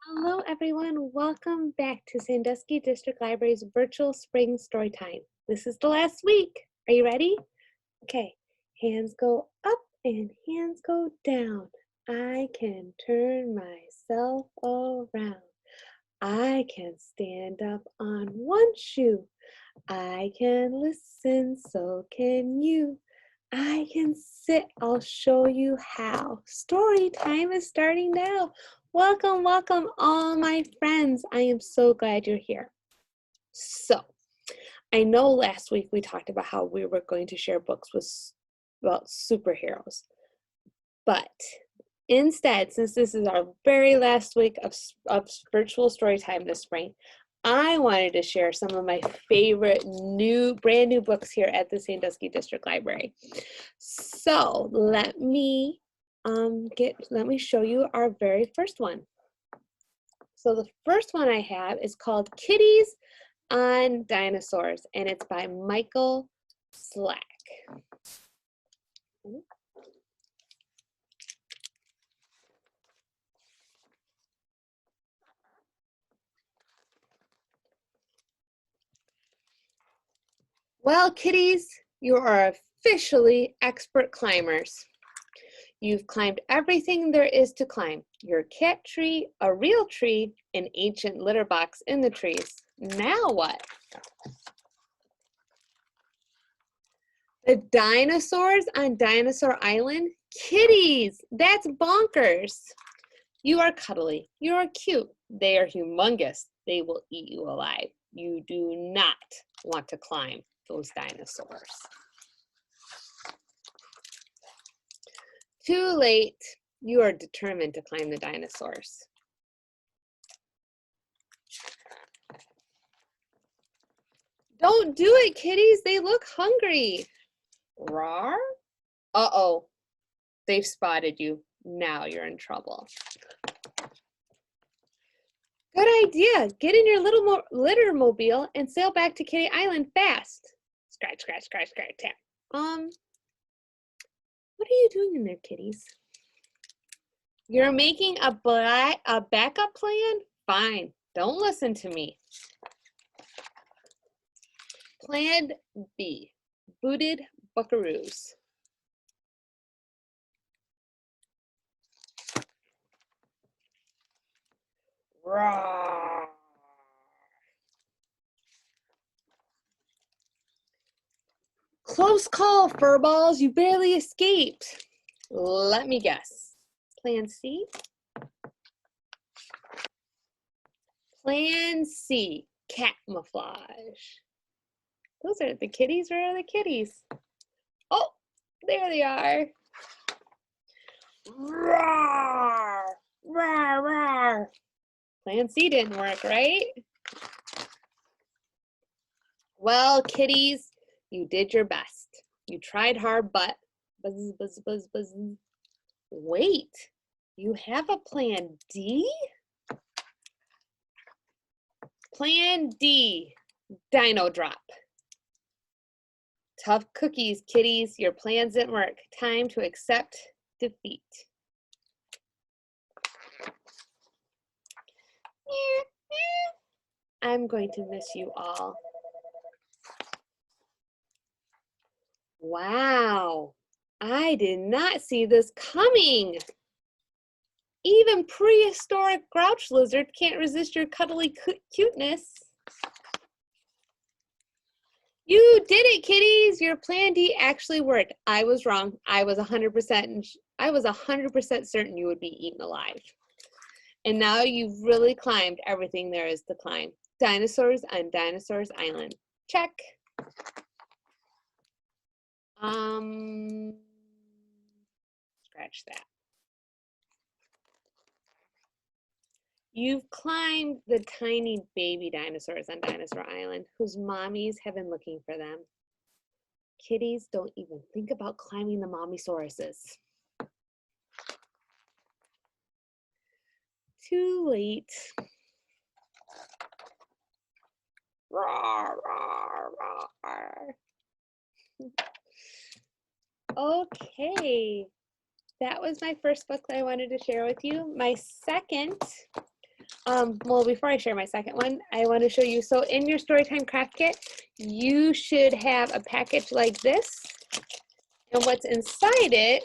Hello, everyone. Welcome back to Sandusky District Library's virtual spring story time. This is the last week. Are you ready? Okay. Hands go up and hands go down. I can turn myself around. I can stand up on one shoe. I can listen, so can you. I can sit, I'll show you how. Story time is starting now. Welcome, welcome, all my friends. I am so glad you're here. So, I know last week we talked about how we were going to share books about superheroes. But instead, since this is our very last week of virtual story time this spring, I wanted to share some of my favorite brand new books here at the Sandusky District Library. So let me show you our very first one. So the first one I have is called Kitties on Dinosaurs, and it's by Michael Slack. Well, kitties, you are officially expert climbers. You've climbed everything there is to climb. Your cat tree, a real tree, an ancient litter box in the trees. Now what? The dinosaurs on Dinosaur Island? Kitties, that's bonkers. You are cuddly, you are cute. They are humongous. They will eat you alive. You do not want to climb those dinosaurs. Too late. You are determined to climb the dinosaurs. Don't do it, kitties. They look hungry. Rawr. Uh-oh. They've spotted you. Now you're in trouble. Good idea. Get in your little litter mobile and sail back to Kitty Island fast. Scratch, scratch, scratch, scratch, tap. What are you doing in there, kitties? You're making a backup plan? Fine. Don't listen to me. Plan B. Booted buckaroos. Rawr. Close call, furballs. You barely escaped. Let me guess. Plan C? Plan C. Camouflage. Those are the kitties. Where are the kitties? Oh, there they are. Rawr, rawr, rawr. Plan C didn't work, right? Well, kitties, you did your best. You tried hard, but buzz, buzz, buzz, buzz. Wait, you have a plan D? Plan D, dino drop. Tough cookies, kitties. Your plans didn't work. Time to accept defeat. I'm going to miss you all. Wow, I did not see this coming. Even prehistoric grouch lizard can't resist your cuddly cuteness. You did it, kitties. Your plan D actually worked. I was wrong. I was 100% certain you would be eaten alive. And now you've really climbed everything there is to climb. Dinosaurs on Dinosaurs Island. Check. Scratch that. You've climbed the tiny baby dinosaurs on Dinosaur Island, whose mommies have been looking for them. Kitties, don't even think about climbing the mommysauruses. Too late. Rawr, rawr, rawr. Okay, that was my first book that I wanted to share with you. My second well, before I share my second one, I want to show you. So in your Storytime Craft Kit, you should have a package like this. And what's inside it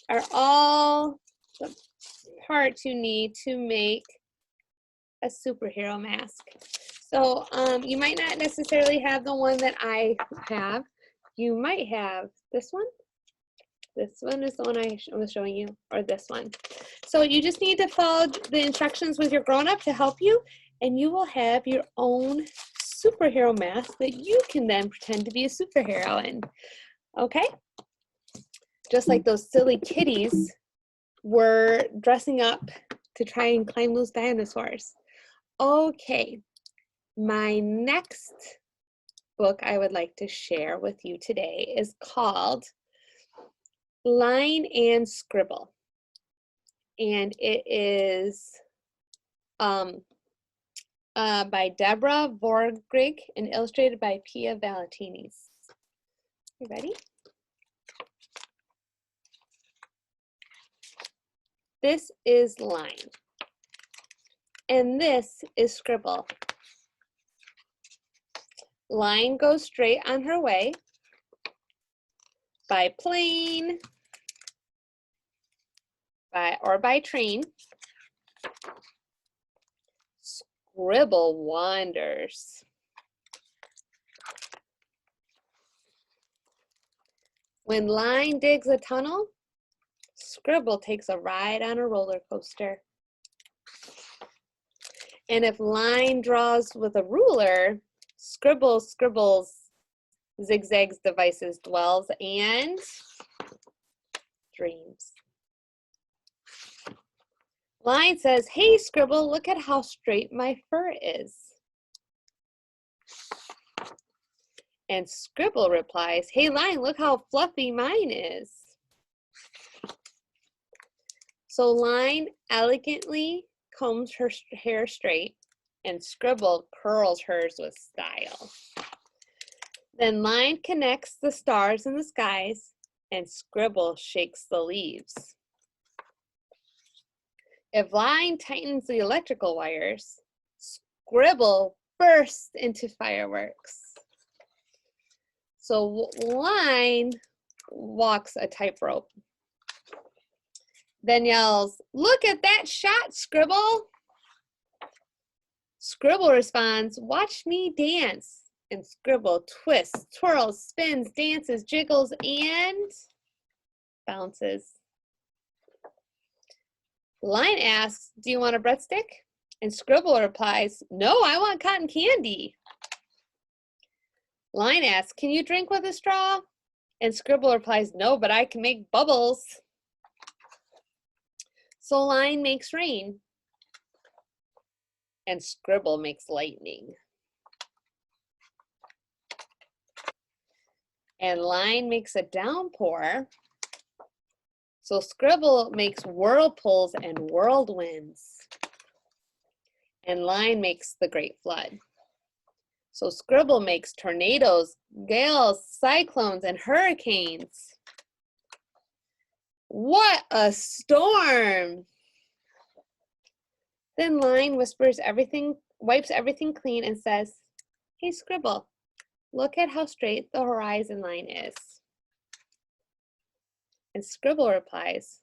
are all the parts you need to make a superhero mask. So you might not necessarily have the one that I have. You might have this one. This one is the one I was showing you, or this one. So you just need to follow the instructions with your grown-up to help you, and you will have your own superhero mask that you can then pretend to be a superhero in. Okay? Just like those silly kitties were dressing up to try and climb those dinosaurs. Okay, my next book I would like to share with you today is called Line and Scribble. And it is by Deborah Vorgrig and illustrated by Pia Valentinis. You ready? This is Line. And this is Scribble. Line goes straight on her way by plane or by train. Scribble wanders. When Line digs a tunnel, Scribble takes a ride on a roller coaster. And if Line draws with a ruler, Scribble scribbles, zigzags, devices, dwells, and dreams. Line says, "Hey, Scribble, look at how straight my fur is." And Scribble replies, "Hey, Line, look how fluffy mine is." So Line elegantly combs her hair straight, and Scribble curls hers with style. Then Line connects the stars in the skies, and Scribble shakes the leaves. If Line tightens the electrical wires, Scribble bursts into fireworks. So Line walks a tightrope, then yells, "Look at that shot, Scribble!" Scribble responds, "Watch me dance." And Scribble twists, twirls, spins, dances, jiggles, and bounces. Line asks, "Do you want a breadstick?" And Scribble replies, "No, I want cotton candy." Line asks, "Can you drink with a straw?" And Scribble replies, "No, but I can make bubbles." So Line makes rain, and Scribble makes lightning. And Line makes a downpour, so Scribble makes whirlpools and whirlwinds. And Line makes the great flood. So Scribble makes tornadoes, gales, cyclones, and hurricanes. What a storm! Then Line whispers everything, wipes everything clean, and says, "Hey, Scribble, look at how straight the horizon line is." And Scribble replies,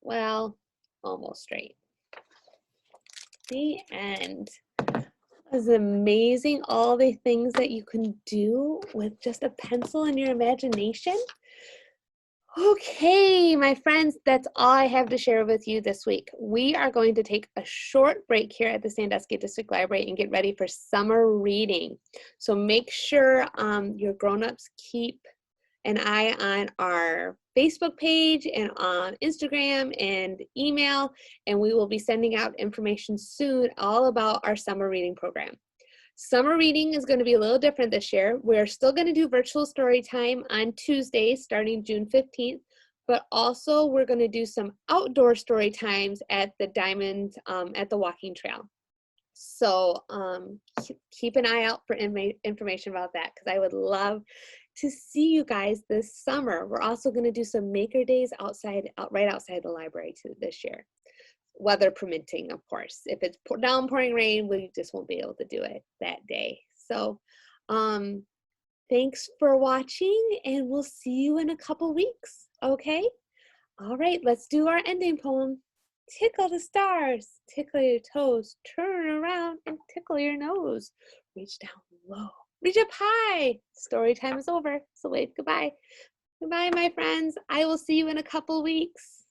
"Well, almost straight." The end. It was amazing, all the things that you can do with just a pencil and your imagination. Okay, my friends, that's all I have to share with you this week. We are going to take a short break here at the Sandusky District Library and get ready for summer reading. So make sure your grown-ups keep an eye on our Facebook page and on Instagram and email, and we will be sending out information soon all about our summer reading program. Summer reading is going to be a little different this year. We're still going to do virtual story time on Tuesdays starting June 15th, but also we're going to do some outdoor story times at the Diamond at the walking trail. So keep an eye out for information about that, because I would love to see you guys this summer. We're also going to do some maker days right outside the library this year. weather permitting, of course. If it's downpouring rain, we just won't be able to do it that day. So thanks for watching, and we'll see you in a couple weeks, okay? All right, let's do our ending poem. Tickle the stars, tickle your toes, turn around and tickle your nose. Reach down low, reach up high. Story time is over, so wave goodbye. Goodbye, my friends. I will see you in a couple weeks.